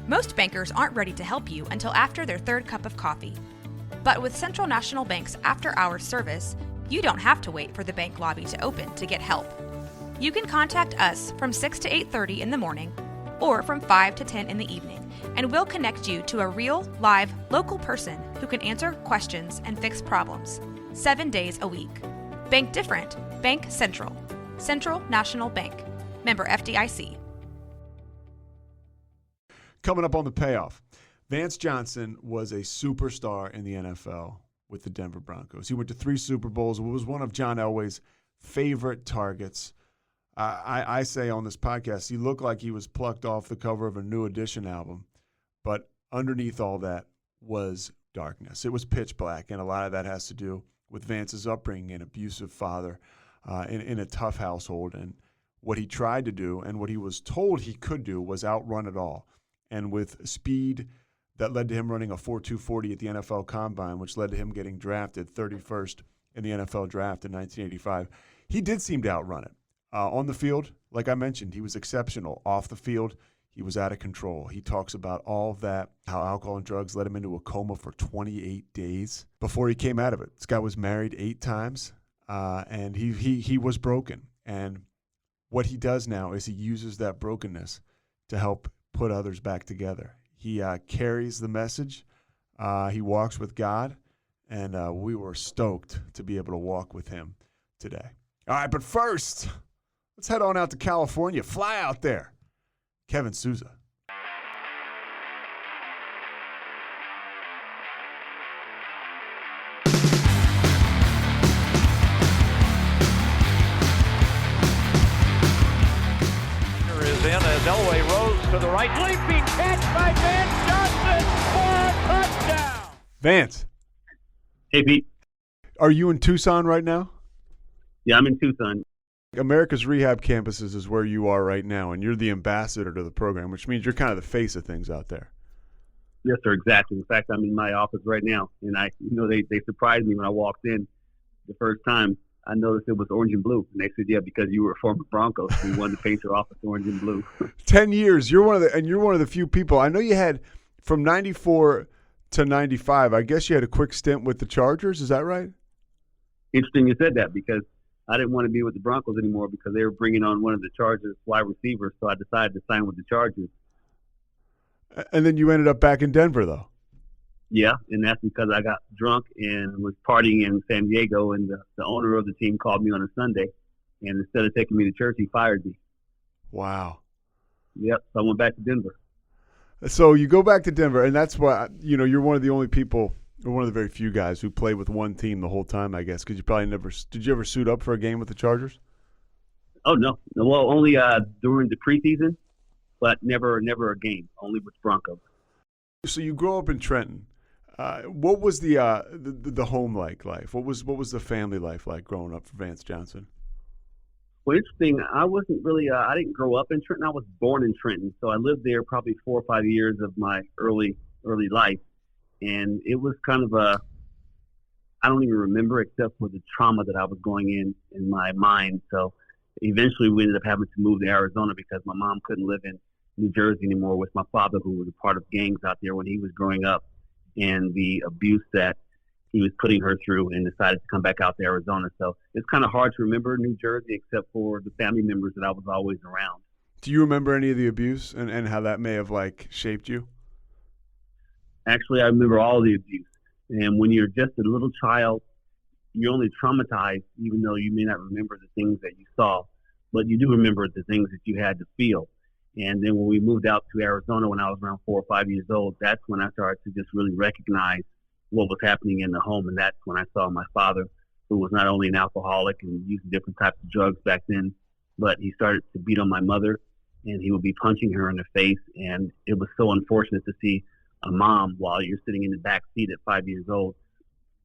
Most bankers aren't ready to help you until after their third cup of coffee. But with Central National Bank's after-hours service, you don't have to wait for the bank lobby to open to get help. You can contact us from 6 to 8:30 in the morning or from 5 to 10 in the evening, and we'll connect you to a real, live, local person who can answer questions and fix problems 7 days a week. Bank different. Bank Central. Central National Bank. Member FDIC. Coming up on the Payoff, Vance Johnson was a superstar in the NFL with the Denver Broncos. He went to 3 Super Bowls and was one of John Elway's favorite targets. I say on this podcast, he looked like he was plucked off the cover of a New Edition album, but underneath all that was darkness. It was pitch black, and a lot of that has to do with Vance's upbringing, an abusive father in a tough household. And what he tried to do and what he was told he could do was outrun it all. And with speed that led to him running a 4.2 40 at the NFL Combine, which led to him getting drafted 31st in the NFL Draft in 1985, he did seem to outrun it. On the field, like I mentioned, he was exceptional. Off the field, he was out of control. He talks about all of that, how alcohol and drugs led him into a coma for 28 days before he came out of it. This guy was married 8 times, and he was broken. And what he does now is he uses that brokenness to help put others back together. He carries the message. He walks with God, and we were stoked to be able to walk with him today. All right, but first, let's head on out to California. Fly out there. Kevin Souza. Is in as Elway rose to the right. Leaping catch by Vance Johnson for a touchdown. Vance. Hey, Pete. Are you in Tucson right now? Yeah, I'm in Tucson. America's Rehab Campuses is where you are right now, and you're the ambassador to the program, which means you're kind of the face of things out there. Yes, sir, exactly. In fact, I'm in my office right now, and they surprised me when I walked in the first time. I noticed it was orange and blue, and they said, "Yeah, because you were a former Bronco, so we wanted to paint your office orange and blue." 10 years. You're one of the few people. I know you had from 94 to 95. I guess you had a quick stint with the Chargers. Is that right? Interesting you said that, because I didn't want to be with the Broncos anymore because they were bringing on one of the Chargers wide receivers, so I decided to sign with the Chargers. And then you ended up back in Denver, though. Yeah, and that's because I got drunk and was partying in San Diego, and the owner of the team called me on a Sunday, and instead of taking me to church, he fired me. Wow. Yep, so I went back to Denver. So you go back to Denver, and that's why, you're one of the only people, or one of the very few guys who played with one team the whole time, I guess, because you probably never – did you ever suit up for a game with the Chargers? Oh, no. Well, only during the preseason, but never a game, only with Broncos. So you grow up in Trenton. What was the home life? What was the family life like growing up for Vance Johnson? Well, interesting. I wasn't really I didn't grow up in Trenton. I was born in Trenton, so I lived there probably 4 or 5 years of my early life. And it was kind of I don't even remember except for the trauma that I was going in my mind. So eventually we ended up having to move to Arizona because my mom couldn't live in New Jersey anymore with my father, who was a part of gangs out there when he was growing up, and the abuse that he was putting her through, and decided to come back out to Arizona. So it's kind of hard to remember New Jersey except for the family members that I was always around. Do you remember any of the abuse and how that may have shaped you? Actually, I remember all the abuse. And when you're just a little child, you're only traumatized, even though you may not remember the things that you saw, but you do remember the things that you had to feel. And then when we moved out to Arizona when I was around 4 or 5 years old, that's when I started to just really recognize what was happening in the home. And that's when I saw my father, who was not only an alcoholic and using different types of drugs back then, but he started to beat on my mother, and he would be punching her in the face. And it was so unfortunate to see a mom, while you're sitting in the back seat at 5 years old,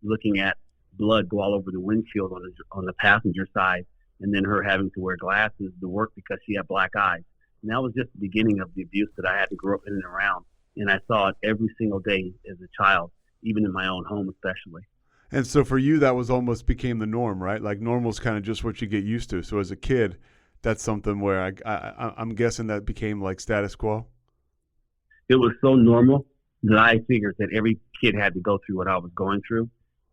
looking at blood go all over the windshield on the passenger side, and then her having to wear glasses to work because she had black eyes. And that was just the beginning of the abuse that I had to grow up in and around. And I saw it every single day as a child, even in my own home especially. And so for you, that was almost became the norm, right? Like normal's kind of just what you get used to. So as a kid, that's something where I'm guessing that became like status quo. it was so normal that I figured that every kid had to go through what I was going through.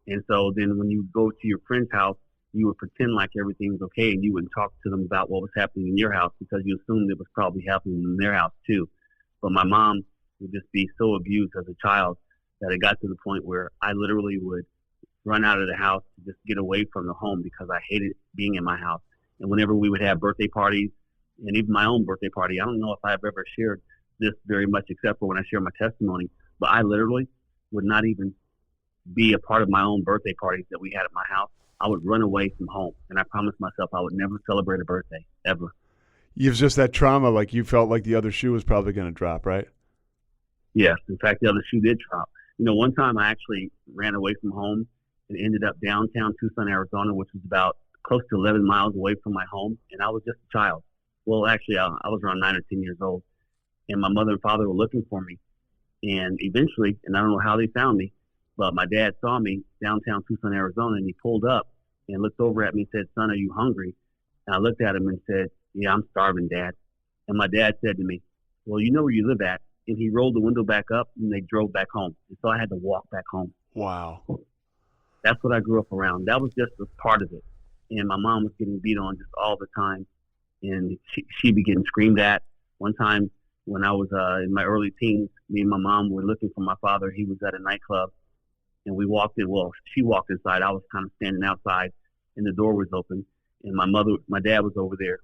And so then when you go to your friend's house, you would pretend like everything was okay, and you wouldn't talk to them about what was happening in your house because you assumed it was probably happening in their house too. But my mom would just be so abused as a child that it got to the point where I literally would run out of the house to just get away from the home because I hated being in my house. And whenever we would have birthday parties, and even my own birthday party, I don't know if I've ever shared this very much except for when I share my testimony, but I literally would not even be a part of my own birthday parties that we had at my house. I would run away from home, and I promised myself I would never celebrate a birthday, ever. You've just that trauma, like you felt like the other shoe was probably going to drop, right? Yes. In fact, the other shoe did drop. You know, one time I actually ran away from home and ended up downtown Tucson, Arizona, which was about close to 11 miles away from my home, and I was just a child. Well, actually, I was around 9 or 10 years old, and my mother and father were looking for me. And eventually, and I don't know how they found me, but my dad saw me downtown Tucson, Arizona, and he pulled up and looked over at me and said, "Son, are you hungry?" And I looked at him and said, "Yeah, I'm starving, Dad." And my dad said to me, "Well, you know where you live at." And he rolled the window back up, and they drove back home. And so I had to walk back home. Wow. That's what I grew up around. That was just a part of it. And my mom was getting beat on just all the time. And she'd be getting screamed at. One time when I was in my early teens, me and my mom were looking for my father. He was at a nightclub. And we walked in. Well, she walked inside. I was kind of standing outside, and the door was open. And my dad was over there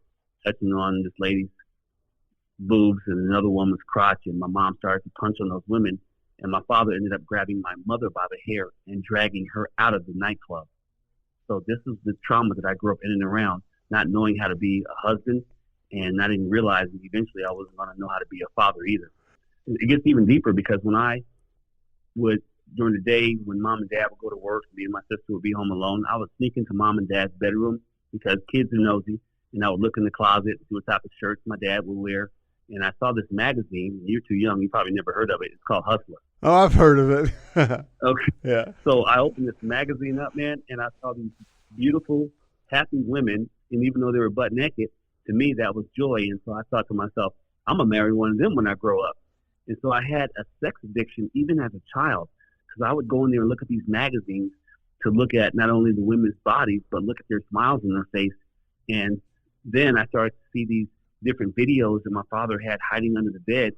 touching on this lady's boobs and another woman's crotch. And my mom started to punch on those women. And my father ended up grabbing my mother by the hair and dragging her out of the nightclub. So this is the trauma that I grew up in and around, not knowing how to be a husband and not even realizing eventually I wasn't going to know how to be a father either. It gets even deeper because when I would, during the day, when mom and dad would go to work, me and my sister would be home alone, I would sneak into mom and dad's bedroom because kids are nosy, and I would look in the closet and see what type of shirts my dad would wear. And I saw this magazine. You're too young. You probably never heard of it. It's called Hustler. Oh, I've heard of it. Okay. Yeah. So I opened this magazine up, man, and I saw these beautiful, happy women. And even though they were butt naked, to me, that was joy. And so I thought to myself, I'm going to marry one of them when I grow up. And so I had a sex addiction even as a child because I would go in there and look at these magazines to look at not only the women's bodies, but look at their smiles on their face. And then I started to see these different videos that my father had hiding under the bed.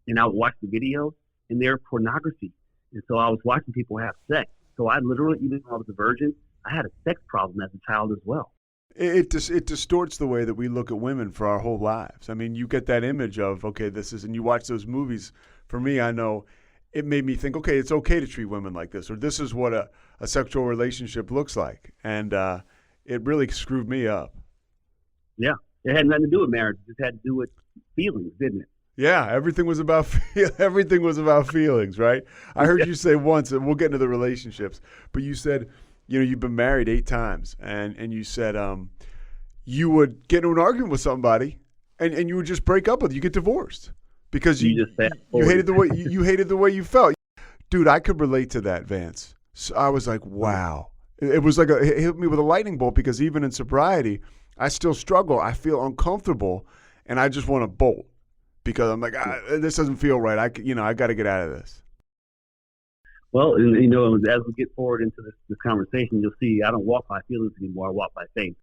And I would watch the videos, and they're pornography. And so I was watching people have sex. So I literally, even though I was a virgin, I had a sex problem as a child as well. It distorts the way that we look at women for our whole lives. I mean, you get that image of, okay, this is, and you watch those movies. For me, I know it made me think, okay, it's okay to treat women like this, or this is what a sexual relationship looks like. And it really screwed me up. Yeah. It had nothing to do with marriage. It just had to do with feelings, didn't it? Yeah, everything was about feelings, right? I heard you say once, and we'll get into the relationships, but you said, you know, you've been married 8 times, and you said you would get into an argument with somebody, and you would just break up with it. You get divorced because you hated the way you hated the way you felt. Dude, I could relate to that, Vance. So I was like, wow. It was like it hit me with a lightning bolt because even in sobriety, I still struggle. I feel uncomfortable, and I just want to bolt because I'm like, this doesn't feel right. I got to get out of this. Well, and, you know, as we get forward into this conversation, you'll see I don't walk by feelings anymore. I walk by faith.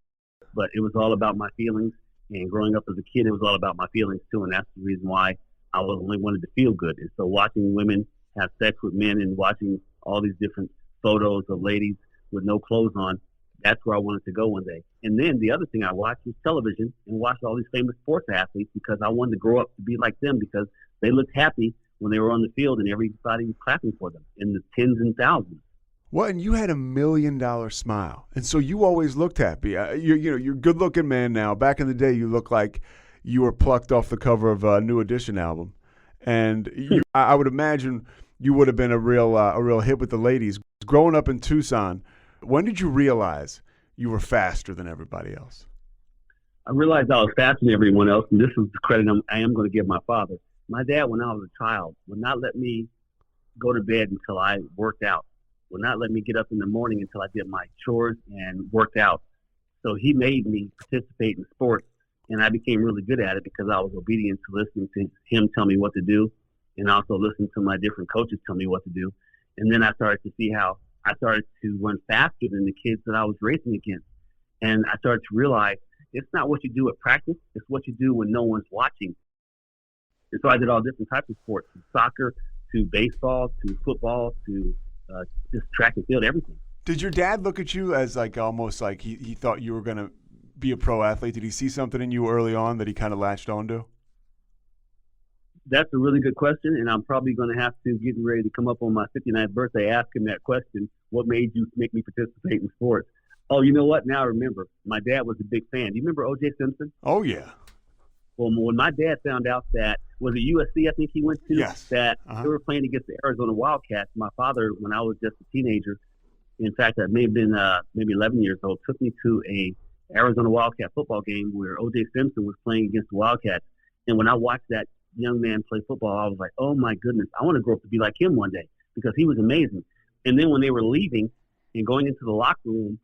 But it was all about my feelings, and growing up as a kid, it was all about my feelings too, and that's the reason why I only wanted to feel good. And so watching women have sex with men and watching all these different photos of ladies with no clothes on, that's where I wanted to go one day. And then the other thing I watched was television and watched all these famous sports athletes because I wanted to grow up to be like them because they looked happy when they were on the field and everybody was clapping for them in the tens and thousands. Well, and you had $1 million smile, and so you always looked happy. You're a good-looking man now. Back in the day, you looked like you were plucked off the cover of a New Edition album, and I would imagine you would have been a real hit with the ladies. Growing up in Tucson, when did you realize you were faster than everybody else? I realized I was faster than everyone else, and this is the credit I am going to give my father. My dad, when I was a child, would not let me go to bed until I worked out, would not let me get up in the morning until I did my chores and worked out. So he made me participate in sports, and I became really good at it because I was obedient to listening to him tell me what to do. and also listen to my different coaches tell me what to do. And then I started to see how I started to run faster than the kids that I was racing against. And I started to realize it's not what you do at practice, it's what you do when no one's watching. And so I did all different types of sports, from soccer to baseball to football to just track and field, everything. Did your dad look at you as like almost like he thought you were going to be a pro athlete? Did he see something in you early on that he kind of latched onto? That's a really good question, and I'm probably going to have to, getting ready to come up on my 59th birthday, ask him that question. What made you make me participate in sports? Oh, you know what? Now I remember. My dad was a big fan. Do you remember O.J. Simpson? Oh, yeah. Well, when my dad found out that, was it USC I think he went to? Yes. That they were playing against the Arizona Wildcats. My father, when I was just a teenager, in fact, I may have been maybe 11 years old, took me to a Arizona Wildcat football game where O.J. Simpson was playing against the Wildcats. And when I watched that young man play football, I was like, oh, my goodness, I want to grow up to be like him one day because he was amazing. And then when they were leaving and going into the locker room,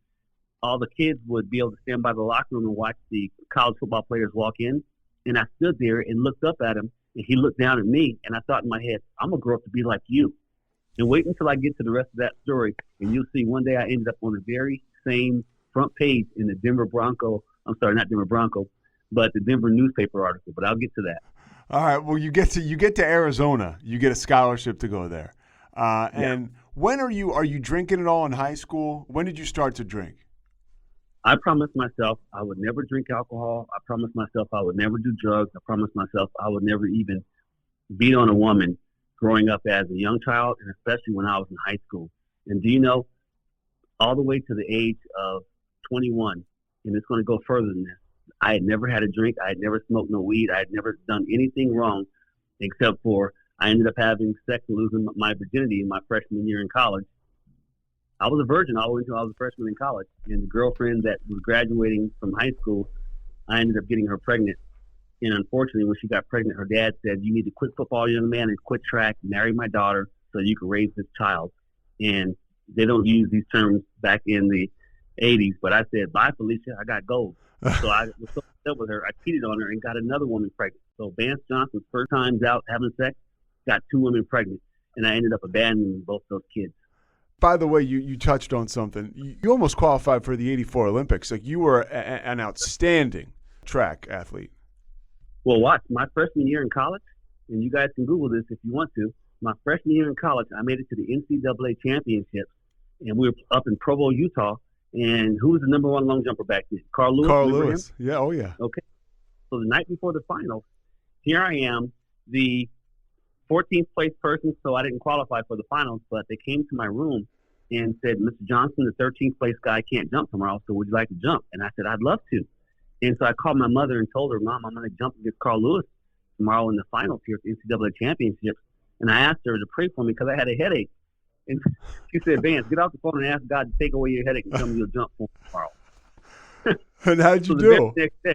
all the kids would be able to stand by the locker room and watch the college football players walk in. And I stood there and looked up at him, and he looked down at me, and I thought in my head, I'm going to grow up to be like you. And wait until I get to the rest of that story, and you'll see one day I ended up on the very same front page in the Denver Bronco. I'm sorry, not Denver Bronco, but the Denver newspaper article. But I'll get to that. All right. Well, you get to Arizona. You get a scholarship to go there. And when are you drinking at all in high school? When did you start to drink? I promised myself I would never drink alcohol. I promised myself I would never do drugs. I promised myself I would never even beat on a woman growing up as a young child, and especially when I was in high school. And do you know, all the way to the age of 21, and it's going to go further than this, I had never had a drink. I had never smoked no weed. I had never done anything wrong except for I ended up having sex and losing my virginity in my freshman year in college. I was a virgin all the way until I was a freshman in college. And the girlfriend that was graduating from high school, I ended up getting her pregnant. And unfortunately, when she got pregnant, her dad said, you need to quit football, young man, and quit track, marry my daughter so you can raise this child. And they don't use these terms back in the 80s, but I said, bye, Felicia, I got gold. So I was so upset with her. I cheated on her and got another woman pregnant. So Vance Johnson's first times out having sex, got 2 women pregnant. And I ended up abandoning both those kids. By the way, you touched on something. You almost qualified for the '84 Olympics. Like you were an outstanding track athlete. Well, watch, my freshman year in college, and you guys can Google this if you want to. My freshman year in college, I made it to the NCAA championships, and we were up in Provo, Utah. And who was the number 1 long jumper back then? Carl Lewis. Carl Lewis. Yeah. Oh yeah. Okay. So the night before the finals, here I am, the 14th place person, so I didn't qualify for the finals, but they came to my room and said, Mr. Johnson, the 13th place guy can't jump tomorrow, so would you like to jump? And I said, I'd love to. And so I called my mother and told her, Mom, I'm going to jump against Carl Lewis tomorrow in the finals here at the NCAA championships. And I asked her to pray for me because I had a headache. And she said, Vance, get off the phone and ask God to take away your headache and tell me you'll jump for me tomorrow. And how'd you so do?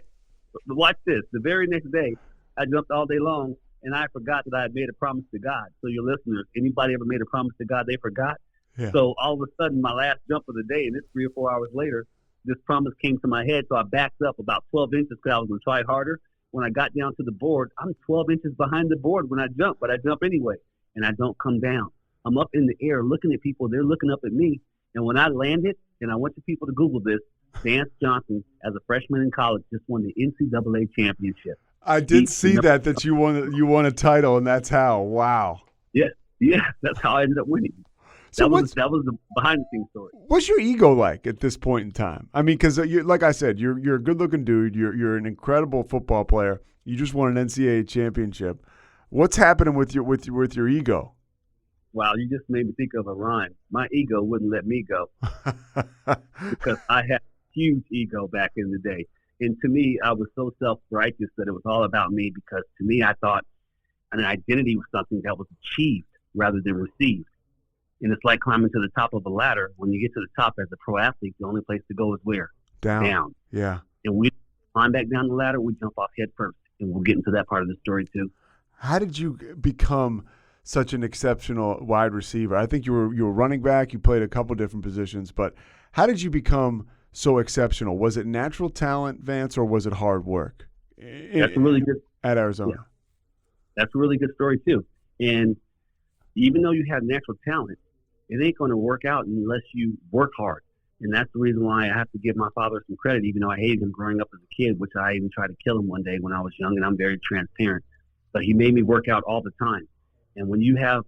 Watch this. The very next day, I jumped all day long, and I forgot that I had made a promise to God. So your listeners, anybody ever made a promise to God they forgot? Yeah. So all of a sudden, my last jump of the day, and it's 3 or 4 hours later, this promise came to my head. So I backed up about 12 inches because I was going to try harder. When I got down to the board, I'm 12 inches behind the board when I jump, but I jump anyway, and I don't come down. I'm up in the air looking at people. They're looking up at me. And when I landed, and I want you people to Google this, Vance Johnson, as a freshman in college, just won the NCAA championship. I did see that you won a title, and that's how. Wow. Yeah, that's how I ended up winning. So that was the behind-the-scenes story. What's your ego like at this point in time? I mean, because like I said, you're a good-looking dude. You're an incredible football player. You just won an NCAA championship. What's happening with your ego? Wow, you just made me think of a rhyme. My ego wouldn't let me go because I had huge ego back in the day. And to me, I was so self-righteous that it was all about me because to me, I thought an identity was something that was achieved rather than received. And it's like climbing to the top of a ladder. When you get to the top as a pro athlete, the only place to go is where? Down. Yeah. And we climb back down the ladder, we jump off head first. And we'll get into that part of the story too. How did you become such an exceptional wide receiver? I think you were running back. You played a couple different positions, but how did you become so exceptional? Was it natural talent, Vance, or was it hard work? That's really good at Arizona. Yeah. That's a really good story too. And even though you have natural talent, it ain't going to work out unless you work hard. And that's the reason why I have to give my father some credit, even though I hated him growing up as a kid, which I even tried to kill him one day when I was young, and I'm very transparent. But he made me work out all the time. And when you have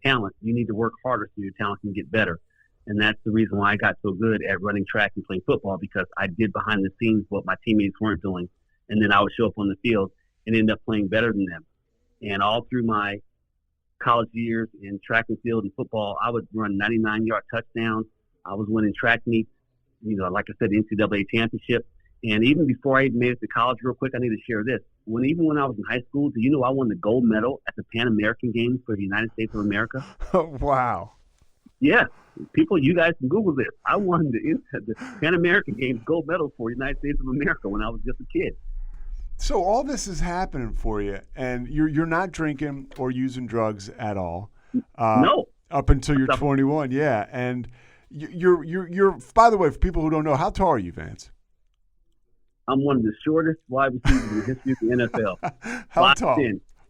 talent, you need to work harder so your talent can get better. And that's the reason why I got so good at running track and playing football, because I did behind the scenes what my teammates weren't doing. And then I would show up on the field and end up playing better than them. And all through my college years in track and field and football, I would run 99-yard touchdowns. I was winning track meets, like I said, the NCAA championship. And even before I even made it to college, real quick, I need to share this. Even when I was in high school, do you know I won the gold medal at the Pan American Games for the United States of America? Wow. Yeah. People, you guys can Google this. I won the Pan American Games gold medal for the United States of America when I was just a kid. So all this is happening for you, and you're not drinking or using drugs at all. No. Up until you're 21, yeah. And you're. By the way, for people who don't know, how tall are you, Vance? I'm one of the shortest wide receivers in the history of the NFL. How tall?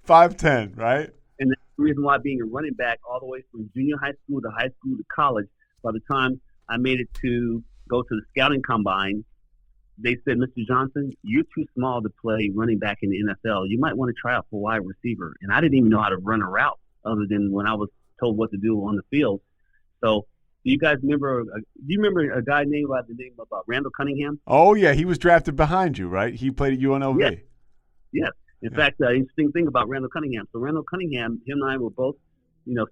5'10", right? And that's the reason why being a running back all the way from junior high school to college, by the time I made it to go to the scouting combine, they said, Mr. Johnson, you're too small to play running back in the NFL. You might want to try out for wide receiver. And I didn't even know how to run a route other than when I was told what to do on the field. So do you guys remember a guy named by the name of Randall Cunningham? Oh, yeah. He was drafted behind you, right? He played at UNLV. Yes. In fact, interesting thing about Randall Cunningham. So Randall Cunningham, him and I were both,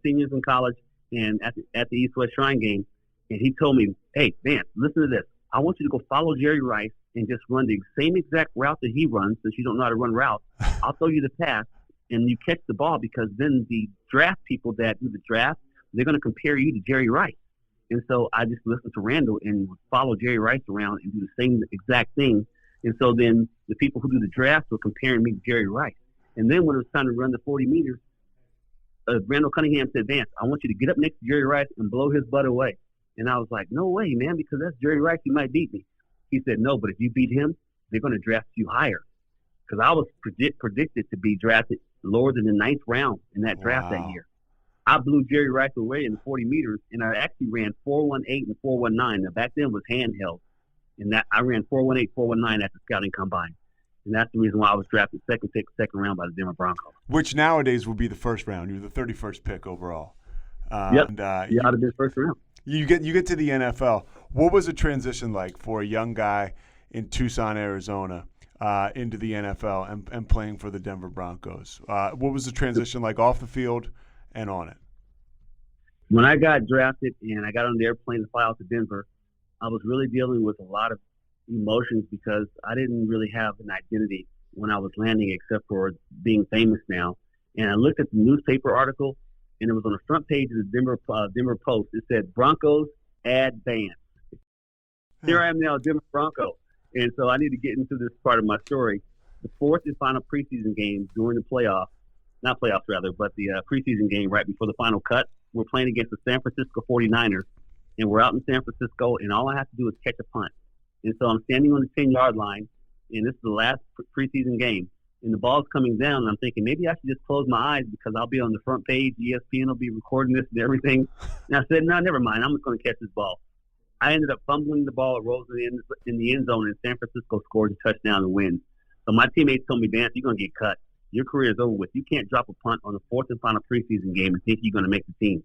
seniors in college and at the East-West Shrine game. And he told me, hey, Vance, listen to this. I want you to go follow Jerry Rice and just run the same exact route that he runs, since you don't know how to run routes. I'll throw you the pass, and you catch the ball, because then the draft people that do the draft, they're going to compare you to Jerry Rice. And so I just listened to Randall and follow Jerry Rice around and do the same exact thing. And so then the people who do the draft were comparing me to Jerry Rice. And then when it was time to run the 40 meters, Randall Cunningham said, Vance, I want you to get up next to Jerry Rice and blow his butt away. And I was like, no way, man, because that's Jerry Rice. He might beat me. He said, no, but if you beat him, they're going to draft you higher. Because I was predicted to be drafted lower than the 9th round in that draft that year. I blew Jerry Rice away in the 40 meters, and I actually ran 4.18 and 4.19. Now, back then it was handheld. And that I ran 4.18, 4.19 at the scouting combine. And that's the reason why I was drafted second round by the Denver Broncos. Which nowadays would be the first round. You were the 31st pick overall. Yep. And, I'd have been first round. You get to the NFL. What was the transition like for a young guy in Tucson, Arizona, into the NFL and playing for the Denver Broncos? What was the transition like off the field and on it? When I got drafted and I got on the airplane to fly out to Denver, I was really dealing with a lot of emotions, because I didn't really have an identity when I was landing, except for being famous now. And I looked at the newspaper article, and it was on the front page of the Denver Post. It said, Broncos add Vance. Here I am now, Denver Bronco. And so I need to get into this part of my story. The fourth and final preseason game during the playoff, not playoffs rather, but the preseason game right before the final cut, we're playing against the San Francisco 49ers. And we're out in San Francisco, and all I have to do is catch a punt. And so I'm standing on the 10-yard line, and this is the last preseason game. And the ball's coming down, and I'm thinking maybe I should just close my eyes, because I'll be on the front page. ESPN will be recording this and everything. And I said, no, never mind. I'm just going to catch this ball. I ended up fumbling the ball. It rolls in the end zone, and San Francisco scores a touchdown and wins. So my teammates told me, Vance, you're going to get cut. Your career is over with. You can't drop a punt on the fourth and final preseason game and think you're going to make the team.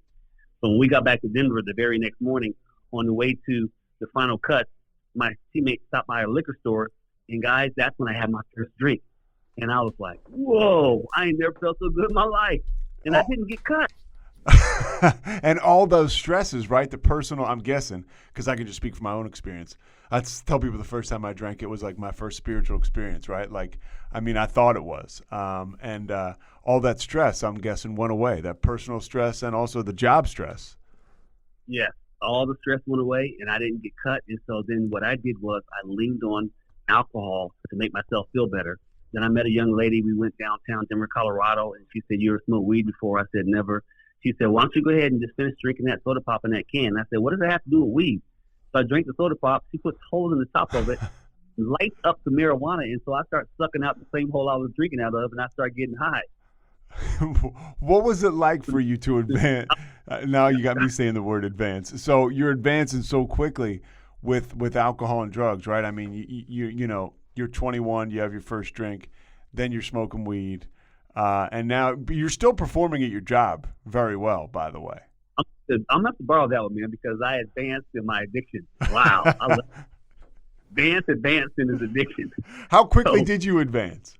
So when we got back to Denver the very next morning, on the way to the final cut, my teammates stopped by a liquor store, and guys, that's when I had my first drink. And I was like, whoa, I ain't never felt so good in my life. And I didn't get cut. And all those stresses, right? The personal, I'm guessing, because I can just speak from my own experience. I tell people the first time I drank, it was like my first spiritual experience, right? Like, I mean, I thought it was. And all that stress, I'm guessing, went away. That personal stress and also the job stress. Yeah, all the stress went away, and I didn't get cut. And so then what I did was I leaned on alcohol to make myself feel better. Then I met a young lady. We went downtown Denver, Colorado, and she said, you ever smoked weed before? I said, never. She said, why don't you go ahead and just finish drinking that soda pop in that can? I said, what does that have to do with weed? So I drank the soda pop. She puts holes in the top of it, lights up the marijuana, and so I start sucking out the same hole I was drinking out of, and I start getting high. What was it like for you to advance? Now you got me saying the word advance. So you're advancing so quickly with alcohol and drugs, right? I mean, you know, you're 21, you have your first drink, then you're smoking weed, and now you're still performing at your job very well, by the way. I'm going to have to borrow that one, man, because I advanced in my addiction. Wow. Vance advanced in his addiction. How quickly did you advance?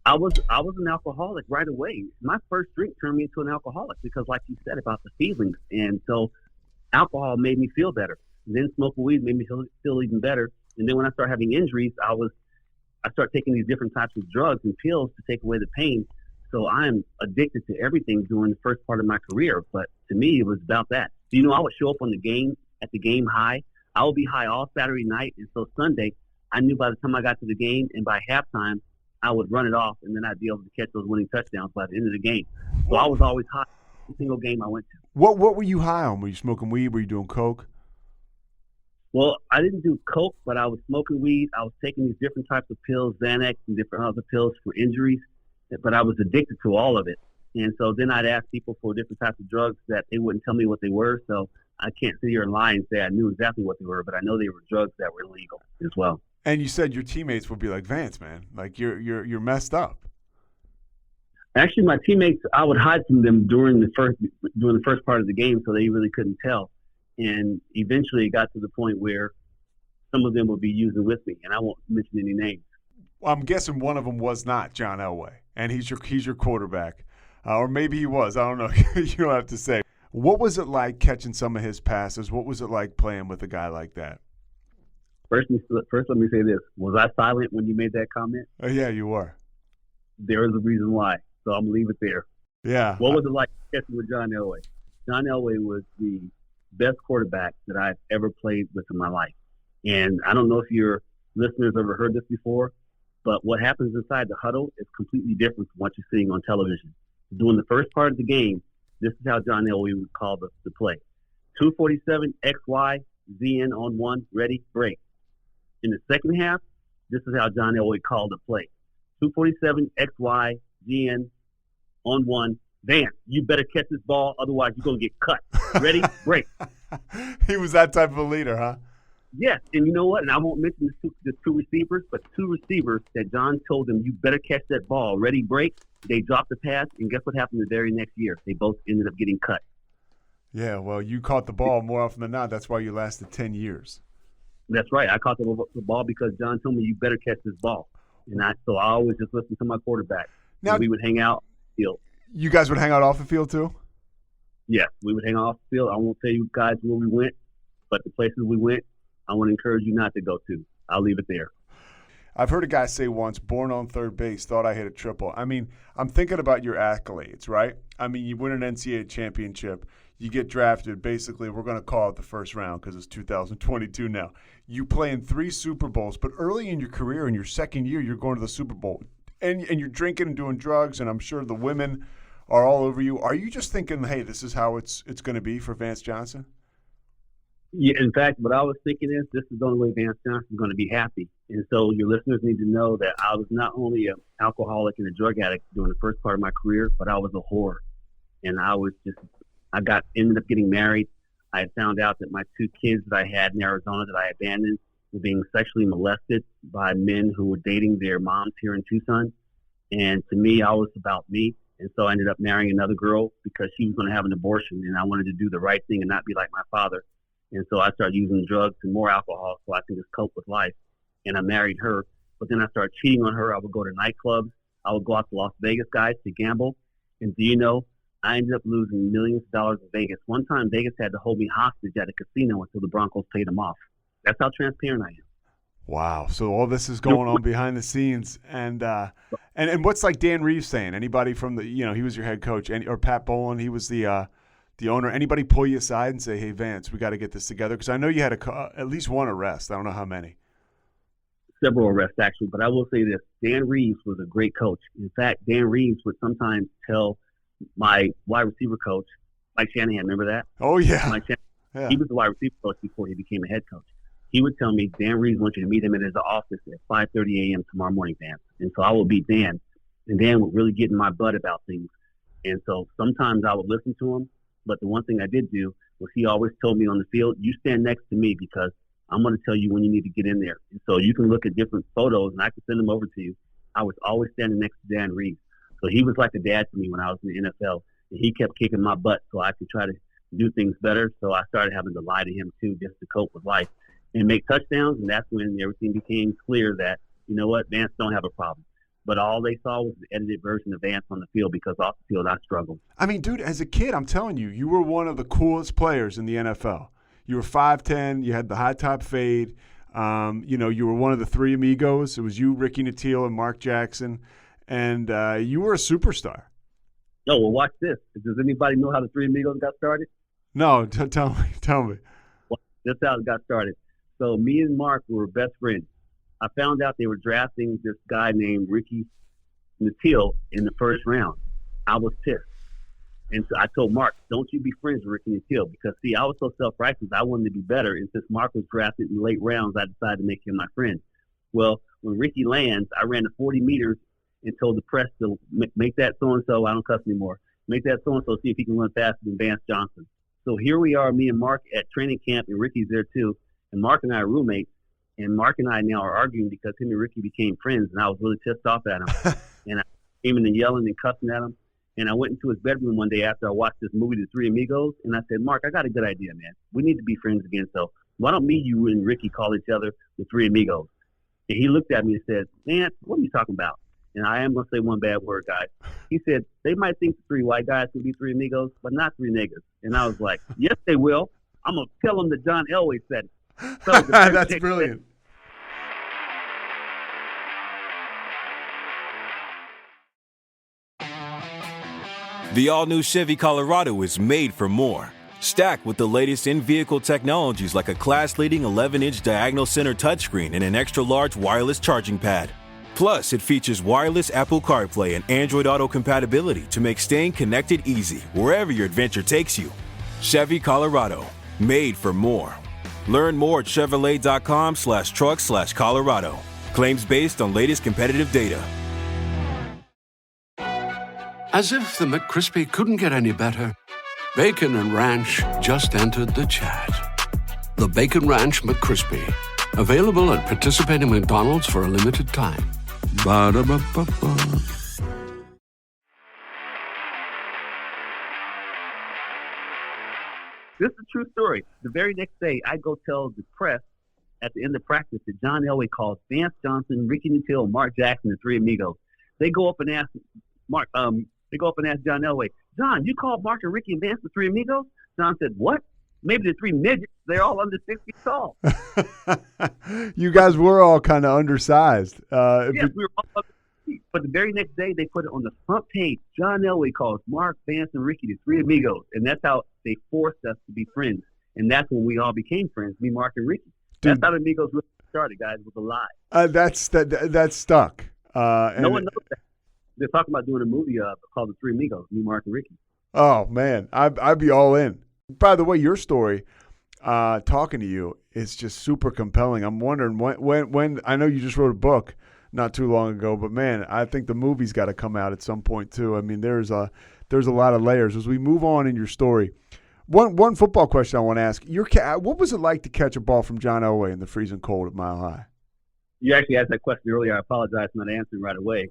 I was an alcoholic right away. My first drink turned me into an alcoholic because, like you said, about the feelings. And so alcohol made me feel better. And then smoking weed made me feel even better. And then when I started having injuries, I started taking these different types of drugs and pills to take away the pain. So I'm addicted to everything during the first part of my career. But to me, it was about that. You know, I would show up on the game at the game high. I would be high all Saturday night. And so Sunday, I knew by the time I got to the game and by halftime, I would run it off, and then I'd be able to catch those winning touchdowns by the end of the game. So I was always high every single game I went to. What were you high on? Were you smoking weed? Were you doing coke? Well, I didn't do coke, but I was smoking weed. I was taking these different types of pills, Xanax and different other pills for injuries, but I was addicted to all of it. And so then I'd ask people for different types of drugs that they wouldn't tell me what they were. So I can't sit here and lie and say I knew exactly what they were, but I know they were drugs that were illegal as well. And you said your teammates would be like, Vance, man, like you're messed up. Actually, my teammates, I would hide from them during the first part of the game, so they really couldn't tell. And eventually, it got to the point where some of them would be using with me, and I won't mention any names. Well, I'm guessing one of them was not John Elway, and he's your quarterback, or maybe he was. I don't know. You don't have to say. What was it like catching some of his passes? What was it like playing with a guy like that? First, let me say this. Was I silent when you made that comment? Oh, yeah, you were. There is a reason why, so I'm going to leave it there. Yeah. What was it like catching with John Elway? John Elway was the best quarterback that I've ever played with in my life. And I don't know if your listeners ever heard this before, but what happens inside the huddle is completely different from what you're seeing on television. During the first part of the game, this is how John Elway would call the play. 247, XY, ZN on one, ready, break. In the second half, this is how John Elway called the play. 247, XY, GN, on one. Vance, you better catch this ball, otherwise you're going to get cut. Ready? Break. He was that type of a leader, huh? Yes, and you know what? And I won't mention the two receivers, but two receivers that John told them, you better catch that ball. Ready? Break. They dropped the pass, and guess what happened the very next year? They both ended up getting cut. Yeah, well, you caught the ball more often than not. That's why you lasted 10 years. That's right. I caught the ball because John told me you better catch this ball. And so I always just listened to my quarterback. Now, we would hang out on the field. You guys would hang out off the field too? Yes, we would hang out off the field. I won't tell you guys where we went, but the places we went, I want to encourage you not to go to. I'll leave it there. I've heard a guy say once, born on third base, thought I hit a triple. I mean, I'm thinking about your accolades, right? I mean, you win an NCAA championship. You get drafted. Basically, we're going to call it the first round because it's 2022 now. You play in 3 Super Bowls, but early in your career, in your second year, you're going to the Super Bowl. And you're drinking and doing drugs, and I'm sure the women are all over you. Are you just thinking, hey, this is how it's going to be for Vance Johnson? Yeah, in fact, what I was thinking is this is the only way Vance Johnson is going to be happy. And so your listeners need to know that I was not only an alcoholic and a drug addict during the first part of my career, but I was a whore. And ended up getting married. I had found out that my 2 kids that I had in Arizona that I abandoned were being sexually molested by men who were dating their moms here in Tucson. And to me, I was about me. And so I ended up marrying another girl because she was going to have an abortion, and I wanted to do the right thing and not be like my father. And so I started using drugs and more alcohol so I can just cope with life. And I married her. But then I started cheating on her. I would go to nightclubs. I would go out to Las Vegas, guys, to gamble. And do you know, I ended up losing millions of dollars in Vegas. One time, Vegas had to hold me hostage at a casino until the Broncos paid them off. That's how transparent I am. Wow. So all this is going on behind the scenes. And what's like Dan Reeves saying? Anybody from he was your head coach, or Pat Bowlen, he was the owner. Anybody pull you aside and say, hey, Vance, we got to get this together? Because I know you had at least one arrest. I don't know how many. Several arrests, actually. But I will say this. Dan Reeves was a great coach. In fact, Dan Reeves would sometimes tell my wide receiver coach, Mike Shanahan, remember that? Oh, yeah. Mike Shanahan, He was the wide receiver coach before he became a head coach. He would tell me, Dan Reeves wants you to meet him at his office at 5:30 a.m. tomorrow morning, Vance. And so I would beat Dan. And Dan would really get in my butt about things. And so sometimes I would listen to him. But the one thing I did do was he always told me on the field, you stand next to me because I'm going to tell you when you need to get in there. And so you can look at different photos, and I can send them over to you. I was always standing next to Dan Reeves. So he was like a dad to me when I was in the NFL. And he kept kicking my butt so I could try to do things better. So I started having to lie to him, too, just to cope with life and make touchdowns. And that's when everything became clear that, you know what, Vance don't have a problem. But all they saw was the edited version of Vance on the field because off the field I struggled. I mean, dude, as a kid, I'm telling you, you were one of the coolest players in the NFL. You were 5'10", you had the high top fade. You were one of the three amigos. It was you, Ricky Nattiel, and Mark Jackson. And you were a superstar. Oh, well, watch this. Does anybody know how the three amigos got started? No, tell me. Well, that's how it got started. So me and Mark were best friends. I found out they were drafting this guy named Ricky Nattiel in the first round. I was pissed. And so I told Mark, don't you be friends with Ricky Nattiel because, see, I was so self-righteous. I wanted to be better. And since Mark was drafted in late rounds, I decided to make him my friend. Well, when Ricky lands, I ran the 40 meters and told the press to make that so-and-so, I don't cuss anymore, make that so-and-so, see if he can run faster than Vance Johnson. So here we are, me and Mark at training camp, and Ricky's there too. And Mark and I are roommates. And Mark and I now are arguing because him and Ricky became friends, and I was really pissed off at him. And I came in and yelling and cussing at him. And I went into his bedroom one day after I watched this movie, The Three Amigos, and I said, Mark, I got a good idea, man. We need to be friends again, so why don't me, you, and Ricky call each other The Three Amigos? And he looked at me and said, man, what are you talking about? And I am going to say one bad word, guys. He said, they might think three white guys could be three amigos, but not three niggas. And I was like, yes, they will. I'm going to tell them that John Elway said it. So that's brilliant. The all-new Chevy Colorado is made for more. Stacked with the latest in-vehicle technologies like a class-leading 11-inch diagonal center touchscreen and an extra-large wireless charging pad. Plus, it features wireless Apple CarPlay and Android Auto compatibility to make staying connected easy wherever your adventure takes you. Chevy Colorado, made for more. Learn more at Chevrolet.com/truck/Colorado. Claims based on latest competitive data. As if the McCrispy couldn't get any better, Bacon and Ranch just entered the chat. The Bacon Ranch McCrispy, available at participating McDonald's for a limited time. Ba-da-ba-ba-ba. This is a true story. The very next day, I go tell the press at the end of practice that John Elway calls Vance Johnson, Ricky Nattiel, Mark Jackson, the Three Amigos. They go up and ask Mark. They go up and ask John Elway, John, you called Mark and Ricky and Vance the Three Amigos? John said, what? Maybe the three midgets. They're all under 6 feet tall. You guys were all kind of undersized. Yes, we were all under 6 feet. But the very next day, they put it on the front page. John Elway calls Mark, Vance, and Ricky the Three Amigos. And that's how they forced us to be friends. And that's when we all became friends, me, Mark, and Ricky. Dude. That's how the Amigos really started, guys, with a lie. That's stuck. No one knows that. They're talking about doing a movie called The Three Amigos, me, Mark, and Ricky. Oh, man. I'd be all in. By the way, your story, talking to you, is just super compelling. I'm wondering when I know you just wrote a book not too long ago, but, man, I think the movie's got to come out at some point, too. I mean, there's a lot of layers. As we move on in your story, one football question I want to ask. What was it like to catch a ball from John Elway in the freezing cold at Mile High? You actually asked that question earlier. I apologize for not answering right away.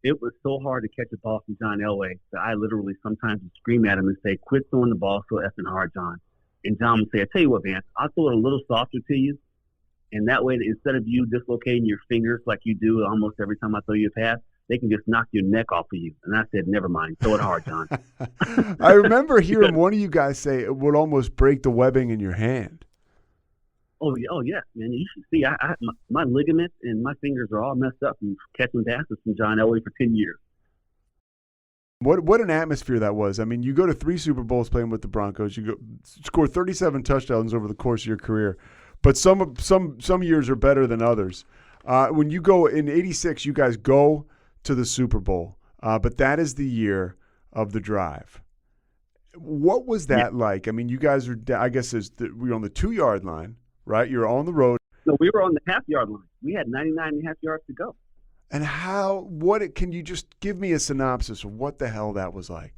It was so hard to catch a ball from John Elway that I literally sometimes would scream at him and say, quit throwing the ball so effing hard, John. And John would say, I tell you what, Vance, I'll throw it a little softer to you. And that way, instead of you dislocating your fingers like you do almost every time I throw you a pass, they can just knock your neck off of you. And I said, never mind. Throw it hard, John. I remember hearing one of you guys say it would almost break the webbing in your hand. Oh yeah, man. You should see, my ligaments and my fingers are all messed up from catching passes from John Elway for 10 years. What an atmosphere that was. I mean, you go to 3 Super Bowls playing with the Broncos. You score 37 touchdowns over the course of your career. But some years are better than others. When you go in '86, you guys go to the Super Bowl. But that is the year of the drive. What was that like? I mean, you guys are, I guess, we were on the 2-yard line, right? You're on the road. No, we were on the half-yard line. We had 99.5 yards to go. And can you just give me a synopsis of what the hell that was like?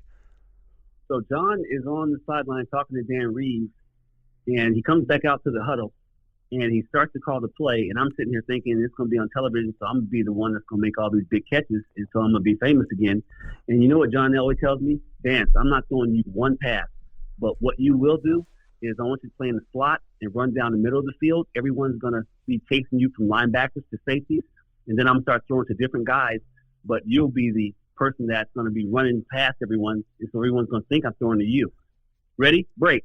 So John is on the sideline talking to Dan Reeves, and he comes back out to the huddle, and he starts to call the play, and I'm sitting here thinking it's going to be on television, so I'm going to be the one that's going to make all these big catches, and so I'm going to be famous again. And you know what John Elway tells me? Vance, I'm not throwing you one pass, but what you will do is I want you to play in the slot and run down the middle of the field. Everyone's going to be chasing you from linebackers to safeties, and then I'm going to start throwing to different guys, but you'll be the person that's going to be running past everyone, and so everyone's going to think I'm throwing to you. Ready? Break.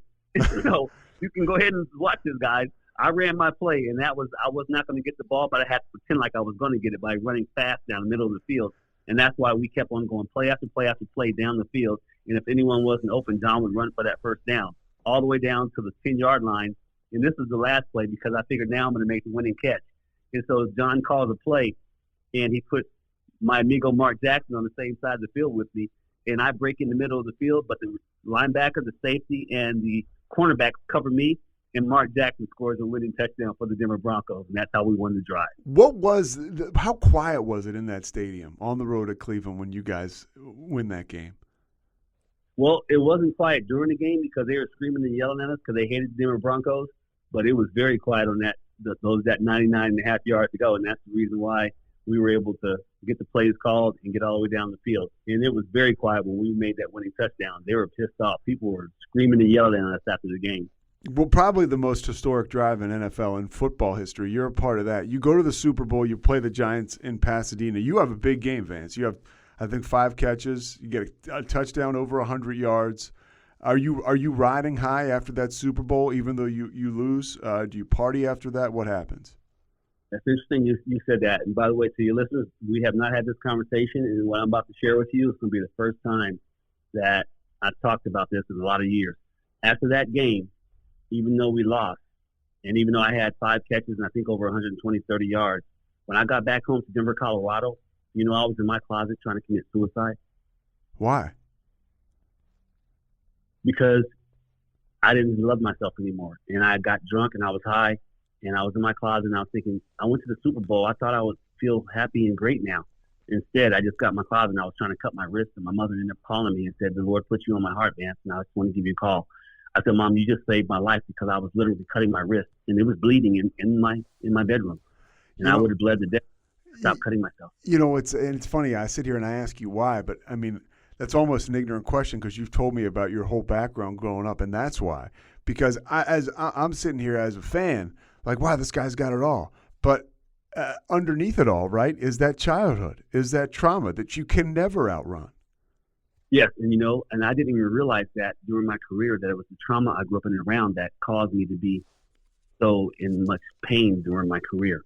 So you can go ahead and watch this, guys. I ran my play, and I was not going to get the ball, but I had to pretend like I was going to get it by running fast down the middle of the field, and that's why we kept on going play after play after play down the field, and if anyone wasn't open, John would run for that first down, all the way down to the 10-yard line, and this is the last play because I figured now I'm going to make the winning catch. And so John calls a play, and he put my amigo Mark Jackson on the same side of the field with me, and I break in the middle of the field, but the linebacker, the safety, and the cornerbacks cover me, and Mark Jackson scores a winning touchdown for the Denver Broncos, and that's how we won the drive. How quiet was it in that stadium on the road at Cleveland when you guys win that game? Well, it wasn't quiet during the game because they were screaming and yelling at us because they hated the Denver Broncos, but it was very quiet on that 99.5 yards to go, and that's the reason why we were able to get the plays called and get all the way down the field. And it was very quiet when we made that winning touchdown. They were pissed off. People were screaming and yelling at us after the game. Well, probably the most historic drive in NFL and football history. You're a part of that. You go to the Super Bowl. You play the Giants in Pasadena. You have a big game, Vance. You have, I think, 5 catches. You get a touchdown over 100 yards. Are you riding high after that Super Bowl, even though you lose? Do you party after that? What happens? That's interesting you said that. And by the way, to your listeners, we have not had this conversation, and what I'm about to share with you is going to be the first time that I've talked about this in a lot of years. After that game, even though we lost, and even though I had 5 catches and I think over 30 yards, when I got back home to Denver, Colorado, I was in my closet trying to commit suicide. Why? Because I didn't love myself anymore. And I got drunk and I was high, and I was in my closet and I was thinking, I went to the Super Bowl. I thought I would feel happy and great now. Instead, I just got in my closet and I was trying to cut my wrist, and my mother ended up calling me and said, the Lord put you on my heart, Vance, and I just want to give you a call. I said, Mom, you just saved my life because I was literally cutting my wrist, and it was bleeding in my bedroom, and I would have bled to death. Stop cutting myself. It's funny. I sit here and I ask you why, but I mean that's almost an ignorant question because you've told me about your whole background growing up, and that's why. Because I'm sitting here as a fan, like, wow, this guy's got it all. But underneath it all, right, is that childhood, is that trauma that you can never outrun. Yes, and I didn't even realize that during my career that it was the trauma I grew up in and around that caused me to be so in much pain during my career.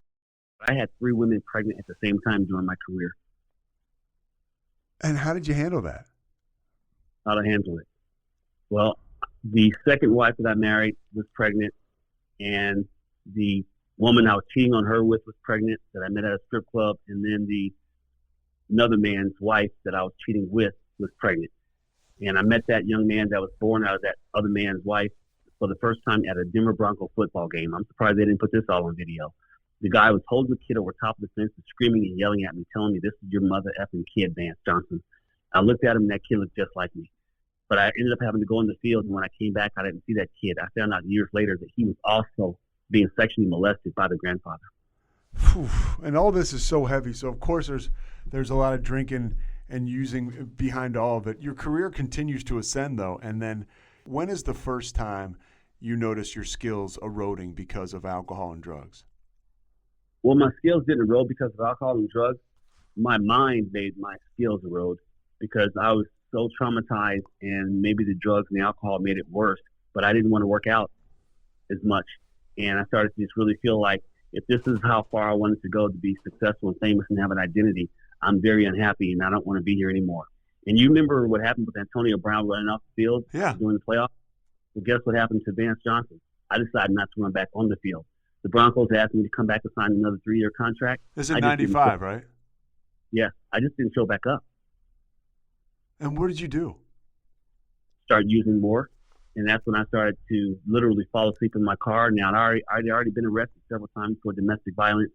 I had 3 women pregnant at the same time during my career. And how did you handle that? How to handle it? Well, the second wife that I married was pregnant, and the woman I was cheating on her with was pregnant that I met at a strip club, and then another man's wife that I was cheating with was pregnant. And I met that young man that was born out of that other man's wife for the first time at a Denver Bronco football game. I'm surprised they didn't put this all on video. The guy was holding the kid over top of the fence and screaming and yelling at me, telling me, this is your mother effing kid, Vance Johnson. I looked at him, and that kid looked just like me. But I ended up having to go in the field, and when I came back, I didn't see that kid. I found out years later that he was also being sexually molested by the grandfather. Whew. And all this is so heavy. So, of course, there's a lot of drinking and using behind all of it. Your career continues to ascend, though. And then when is the first time you notice your skills eroding because of alcohol and drugs? Well, my skills didn't erode because of alcohol and drugs. My mind made my skills erode because I was so traumatized, and maybe the drugs and the alcohol made it worse, but I didn't want to work out as much. And I started to just really feel like if this is how far I wanted to go to be successful and famous and have an identity, I'm very unhappy and I don't want to be here anymore. And you remember what happened with Antonio Brown running off the field during the playoffs? Well, guess what happened to Vance Johnson? I decided not to run back on the field. The Broncos asked me to come back and sign another 3-year contract. This is 95, right? Yeah, I just didn't show back up. And what did you do? Start using more. And that's when I started to literally fall asleep in my car. Now, I'd already been arrested several times for domestic violence,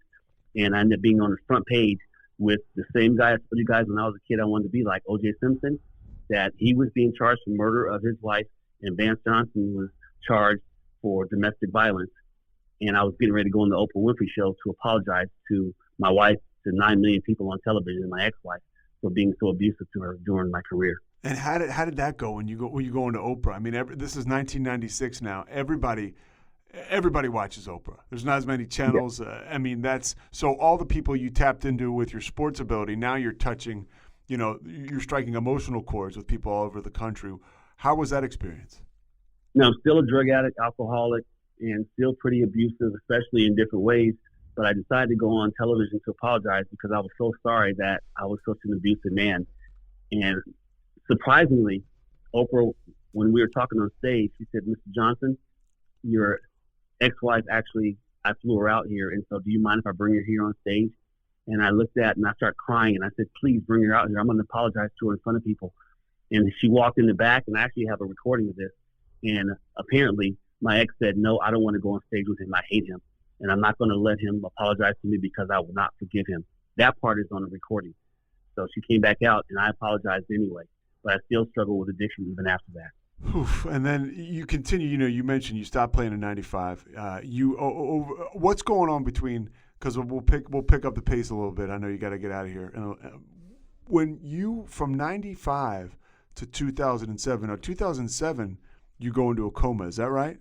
and I ended up being on the front page with the same guy I told you guys when I was a kid I wanted to be like, O.J. Simpson, that he was being charged for murder of his wife, and Vance Johnson was charged for domestic violence. And I was getting ready to go on the Oprah Winfrey Show to apologize to my wife, to 9 million people on television, my ex-wife, for being so abusive to her during my career. And how did that go when you go into Oprah? I mean, this is 1996 now. Everybody watches Oprah. There's not as many channels. Yeah. I mean, so all the people you tapped into with your sports ability, now you're touching, you're striking emotional chords with people all over the country. How was that experience? Now, I'm still a drug addict, alcoholic, and still pretty abusive, especially in different ways. But I decided to go on television to apologize because I was so sorry that I was such an abusive man. And surprisingly, Oprah, when we were talking on stage, she said, Mr. Johnson, your ex-wife actually, I flew her out here, and so do you mind if I bring her here on stage? And I looked at and I started crying, and I said, please bring her out here. I'm going to apologize to her in front of people. And she walked in the back, and I actually have a recording of this. And apparently, my ex said, no, I don't want to go on stage with him. I hate him. And I'm not going to let him apologize to me because I will not forgive him. That part is on the recording. So she came back out, and I apologized anyway. But I still struggle with addiction even after that. Oof. And then you continue. You mentioned you stopped playing in '95. What's going on between? Because we'll pick up the pace a little bit. I know you got to get out of here. And when you from '95 to 2007, or 2007, you go into a coma. Is that right?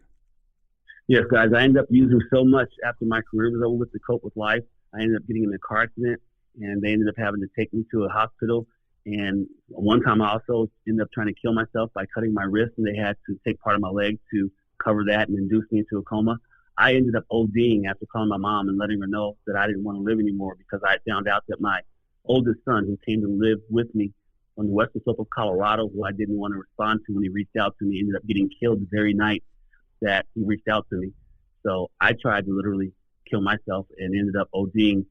Yes, guys. I ended up using so much after my career was over with to cope with life. I ended up getting in a car accident, and they ended up having to take me to a hospital. And one time I also ended up trying to kill myself by cutting my wrist, and they had to take part of my leg to cover that and induce me into a coma. I ended up ODing after calling my mom and letting her know that I didn't want to live anymore because I found out that my oldest son, who came to live with me on the western slope of Colorado, who I didn't want to respond to when he reached out to me, ended up getting killed the very night that he reached out to me. So I tried to literally kill myself and ended up ODing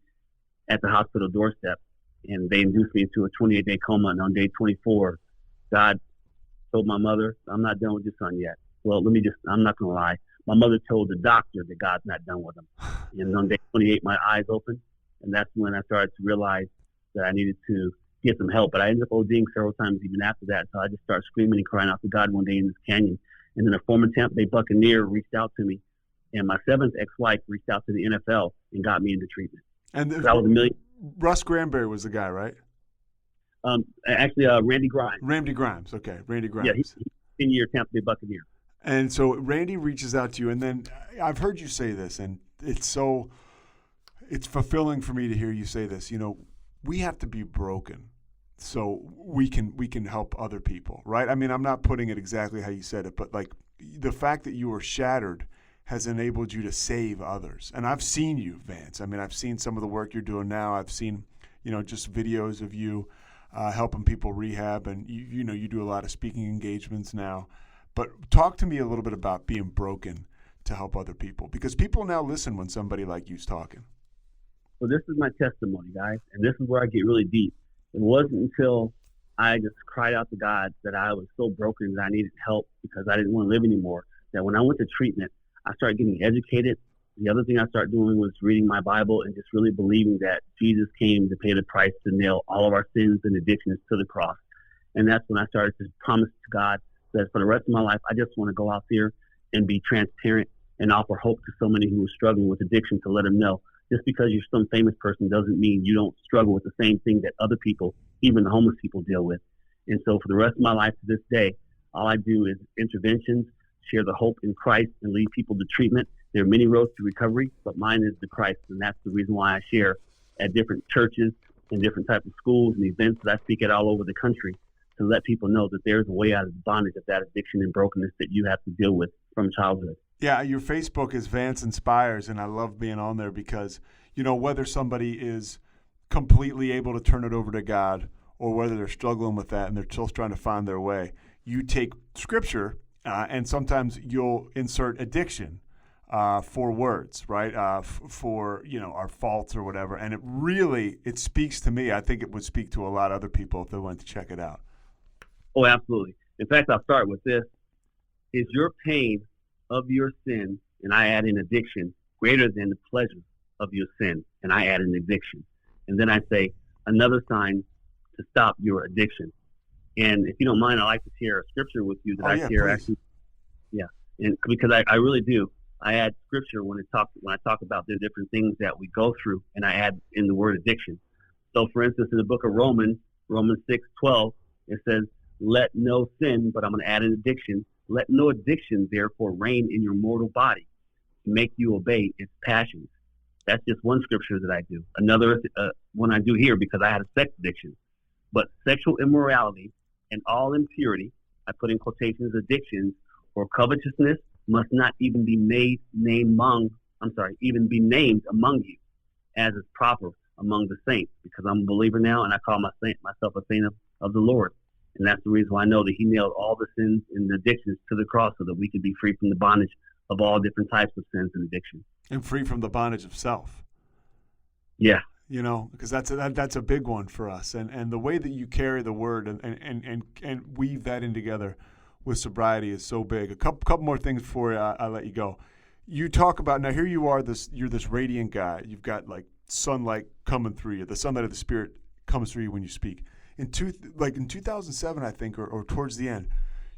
at the hospital doorstep. And they induced me into a 28-day coma. And on day 24, God told my mother, I'm not done with your son yet. Well, I'm not going to lie. My mother told the doctor that God's not done with him. And on day 28, my eyes opened. And that's when I started to realize that I needed to get some help. But I ended up ODing several times even after that. So I just started screaming and crying out to God one day in this canyon. And then a former Tampa Bay Buccaneer reached out to me. And my seventh ex-wife reached out to the NFL and got me into treatment. And I was a million. Russ Granberry was the guy, right? Actually, Randy Grimes. Randy Grimes, okay. Randy Grimes. Yeah, he's 10-year Tampa Bay Buccaneer. And so Randy reaches out to you, and then I've heard you say this, and it's fulfilling for me to hear you say this. We have to be broken so we can help other people, right? I mean, I'm not putting it exactly how you said it, but like the fact that you were shattered has enabled you to save others. And I've seen you, Vance. I mean, I've seen some of the work you're doing now. I've seen, just videos of you helping people rehab, and you do a lot of speaking engagements now. But talk to me a little bit about being broken to help other people, because people now listen when somebody like you's talking. Well, this is my testimony, guys, and this is where I get really deep. It wasn't until I just cried out to God that I was so broken that I needed help because I didn't want to live anymore, that when I went to treatment, I started getting educated. The other thing I started doing was reading my Bible and just really believing that Jesus came to pay the price to nail all of our sins and addictions to the cross. And that's when I started to promise to God that for the rest of my life, I just want to go out there and be transparent and offer hope to so many who are struggling with addiction, to let them know just because you're some famous person doesn't mean you don't struggle with the same thing that other people, even the homeless people, deal with. And so for the rest of my life to this day, all I do is interventions, share the hope in Christ, and lead people to treatment. There are many roads to recovery, but mine is the Christ, and that's the reason why I share at different churches and different types of schools and events that I speak at all over the country, to let people know that there's a way out of the bondage of that addiction and brokenness that you have to deal with from childhood. Yeah, your Facebook is Vance Inspires, and I love being on there because, whether somebody is completely able to turn it over to God or whether they're struggling with that and they're still trying to find their way, you take Scripture and sometimes you'll insert addiction for words, right? For our faults or whatever, and it speaks to me. I think it would speak to a lot of other people if they went to check it out. Oh, absolutely. In fact, I'll start with this: is your pain of your sin, and I add in addiction, greater than the pleasure of your sin, and I add in addiction? And then I say, another sign to stop your addiction. And if you don't mind, I'd like to share a scripture with you that I share please. actually. Yeah, and because I really do. I add scripture when I talk about the different things that we go through, and I add in the word addiction. So, for instance, in the book of Romans 6:12, it says, "Let no sin," but I'm going to add an addiction. "Let no addiction, therefore, reign in your mortal body, to make you obey its passions." That's just one scripture that I do. Another one I do here because I had a sex addiction. But sexual immorality and all impurity, I put in quotations, addictions, or covetousness must not even be named among you, as is proper among the saints, because I'm a believer now, and I call myself a saint of the Lord. And that's the reason why I know that he nailed all the sins and addictions to the cross so that we could be free from the bondage of all different types of sins and addictions. And free from the bondage of self. Yeah. You know, because that's a big one for us. And the way that you carry the word and weave that in together with sobriety is so big. A couple more things before I let you go. You talk about, now here you are, you're this radiant guy. You've got like sunlight coming through you. The sunlight of the Spirit comes through you when you speak. In 2007, I think, or towards the end,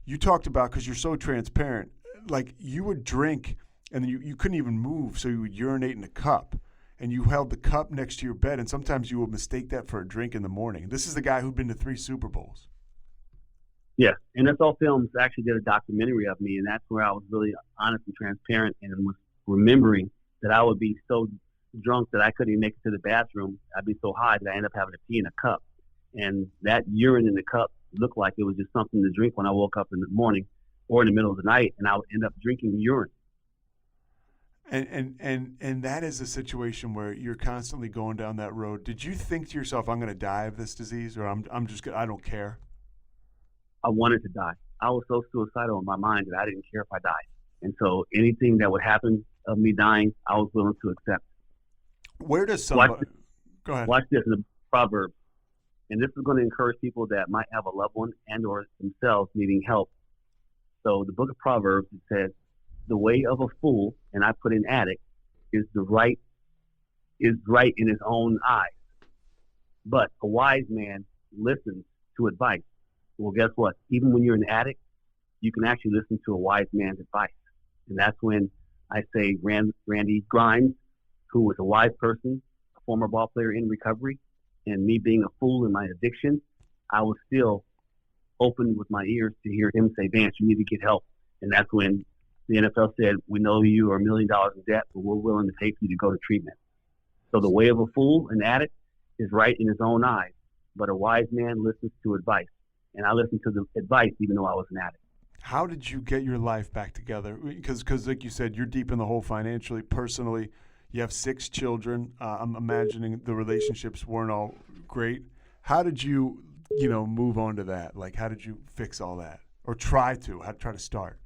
you talked about, because you're so transparent, like you would drink and then you couldn't even move, so you would urinate in a cup. And you held the cup next to your bed, and sometimes you would mistake that for a drink in the morning. This is the guy who'd been to 3 Super Bowls. Yeah, and NFL Films actually did a documentary of me, and that's where I was really honest and transparent and was remembering that I would be so drunk that I couldn't even make it to the bathroom. I'd be so high that I ended up having to pee in a cup. And that urine in the cup looked like it was just something to drink when I woke up in the morning or in the middle of the night, and I would end up drinking urine. And that is a situation where you're constantly going down that road. Did you think to yourself, I'm going to die of this disease, or I'm just I don't care? I wanted to die. I was so suicidal in my mind that I didn't care if I died. And so anything that would happen of me dying, I was willing to accept. Where does somebody... Go ahead. Watch this in the Proverbs. And this is going to encourage people that might have a loved one and or themselves needing help. So the book of Proverbs, it says, "The way of a fool," and I put in addict, is right in his own eyes. But a wise man listens to advice. Well, guess what? Even when you're an addict, you can actually listen to a wise man's advice. And that's when I say Randy Grimes, who was a wise person, a former ball player in recovery, and me being a fool in my addiction, I was still open with my ears to hear him say, "Vance, you need to get help." And that's when the NFL said, "We know you are $1 million in debt, but we're willing to pay for you to go to treatment." So the way of a fool, an addict, is right in his own eyes, but a wise man listens to advice. And I listened to the advice even though I was an addict. How did you get your life back together? Because like you said, you're deep in the hole financially, personally. You have 6 children. I'm imagining the relationships weren't all great. How did you, move on to that? Like, how did you fix all that? Or try to start?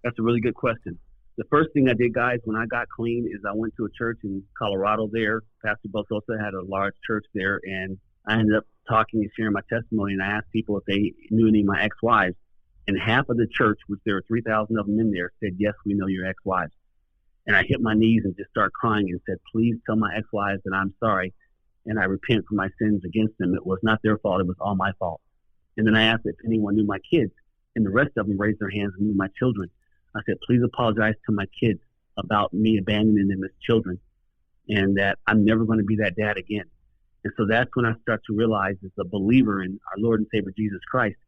That's a really good question. The first thing I did, guys, when I got clean is I went to a church in Colorado there. Pastor Bososa had a large church there, and I ended up talking and sharing my testimony, and I asked people if they knew any of my ex-wives. And half of the church, which there were 3,000 of them in there, said, "Yes, we know your ex-wives." And I hit my knees and just started crying and said, "Please tell my ex-wives that I'm sorry, and I repent for my sins against them. It was not their fault. It was all my fault." And then I asked if anyone knew my kids, and the rest of them raised their hands and knew my children. I said, "Please apologize to my kids about me abandoning them as children, and that I'm never going to be that dad again." And so that's when I start to realize, as a believer in our Lord and Savior Jesus Christ,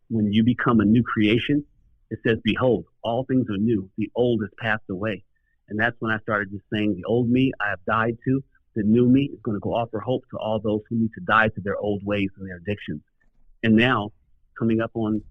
when you become a new creation, it says, "Behold, all things are new. The old has passed away." And that's when I started just saying, the old me I have died to. The new me is going to go offer hope to all those who need to die to their old ways and their addictions. And now, coming up on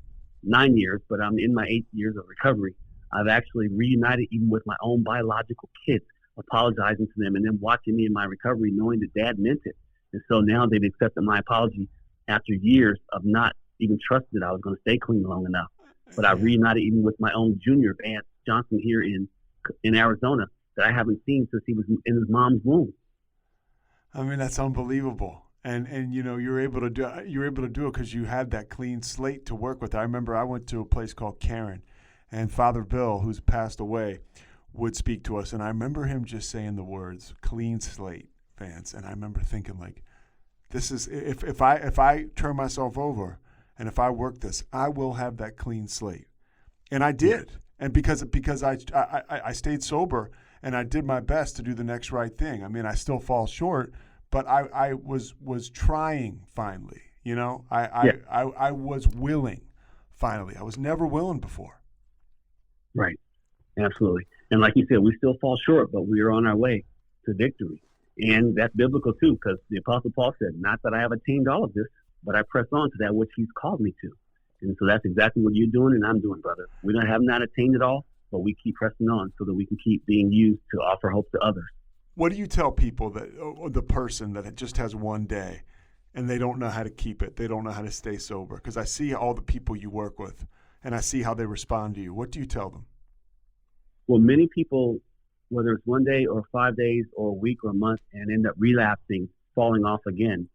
9 years, but I'm in my 8 years of recovery, I've actually reunited even with my own biological kids, apologizing to them and then watching me in my recovery, knowing that Dad meant it. And so now they've accepted my apology after years of not even trusting that I was going to stay clean long enough. But I reunited even with my own junior, Vance Johnson, here in Arizona, that I haven't seen since he was in his mom's womb. I mean, that's unbelievable. And you're able to do it because you had that clean slate to work with. I remember I went to a place called Karen, and Father Bill, who's passed away, would speak to us. And I remember him just saying the words, "clean slate, Vance." And I remember thinking, like, This is if I turn myself over and if I work this, I will have that clean slate. And I did. And because I stayed sober and I did my best to do the next right thing. I mean, I still fall short, but I was trying finally. You know, I was willing finally. I was never willing before. Right. Absolutely. And like you said, we still fall short, but we are on our way to victory. And that's biblical too, because the Apostle Paul said, not that I have attained all of this, but I press on to that which he's called me to. And so that's exactly what you're doing and I'm doing, brother. We don't have not attained it all, but we keep pressing on so that we can keep being used to offer hope to others. What do you tell people that the person that just has one day and they don't know how to keep it? They don't know how to stay sober? Because I see all the people you work with and I see how they respond to you. What do you tell them? Well, many people, whether it's 1 day or 5 days or a week or a month, and end up relapsing, falling off again,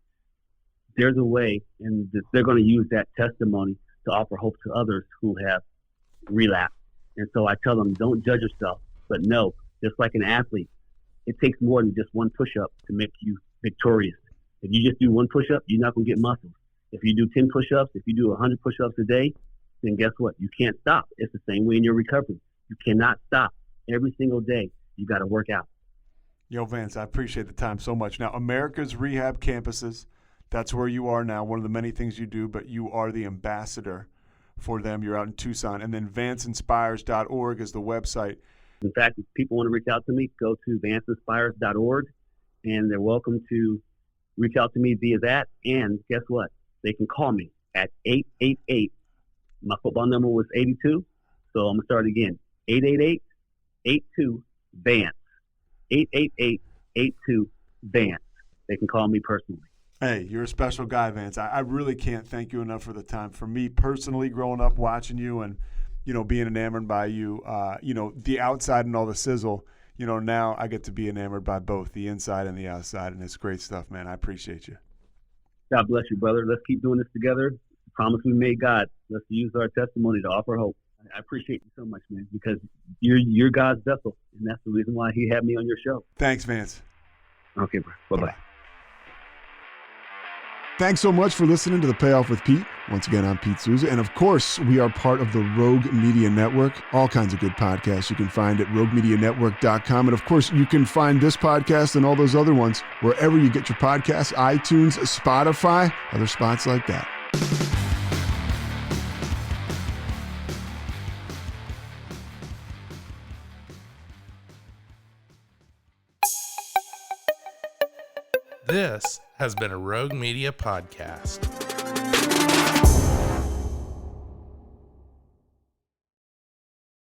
there's a way, and they're going to use that testimony to offer hope to others who have relapsed. And so I tell them, don't judge yourself, but know, just like an athlete, it takes more than just one push-up to make you victorious. If you just do one push-up, you're not going to get muscles. If you do 10 push-ups, if you do 100 push-ups a day, then guess what? You can't stop. It's the same way in your recovery. You cannot stop. Every single day, you got to work out. Yo, Vance, I appreciate the time so much. Now, America's Rehab Campuses, that's where you are now, one of the many things you do, but you are the ambassador for them. You're out in Tucson. And then vanceinspires.org is the website. In fact, if people want to reach out to me, go to vanceinspires.org, and they're welcome to reach out to me via that. And guess what? They can call me at 888. My football number was 82, so I'm going to start again. 888-82-VANCE. 888-82-VANCE. They can call me personally. Hey, you're a special guy, Vance. I really can't thank you enough for the time. For me personally, growing up watching you and, being enamored by you, the outside and all the sizzle, now I get to be enamored by both the inside and the outside, and it's great stuff, man. I appreciate you. God bless you, brother. Let's keep doing this together. The promise we made God. Let's use our testimony to offer hope. I appreciate you so much, man, because you're God's vessel, and that's the reason why he had me on your show. Thanks, Vance. Okay, bro. Bye-bye. Thanks so much for listening to The Payoff with Pete. Once again, I'm Pete Souza. And of course, we are part of the Rogue Media Network. All kinds of good podcasts you can find at roguemedianetwork.com. And of course, you can find this podcast and all those other ones wherever you get your podcasts, iTunes, Spotify, other spots like that. This has been a Rogue Media podcast.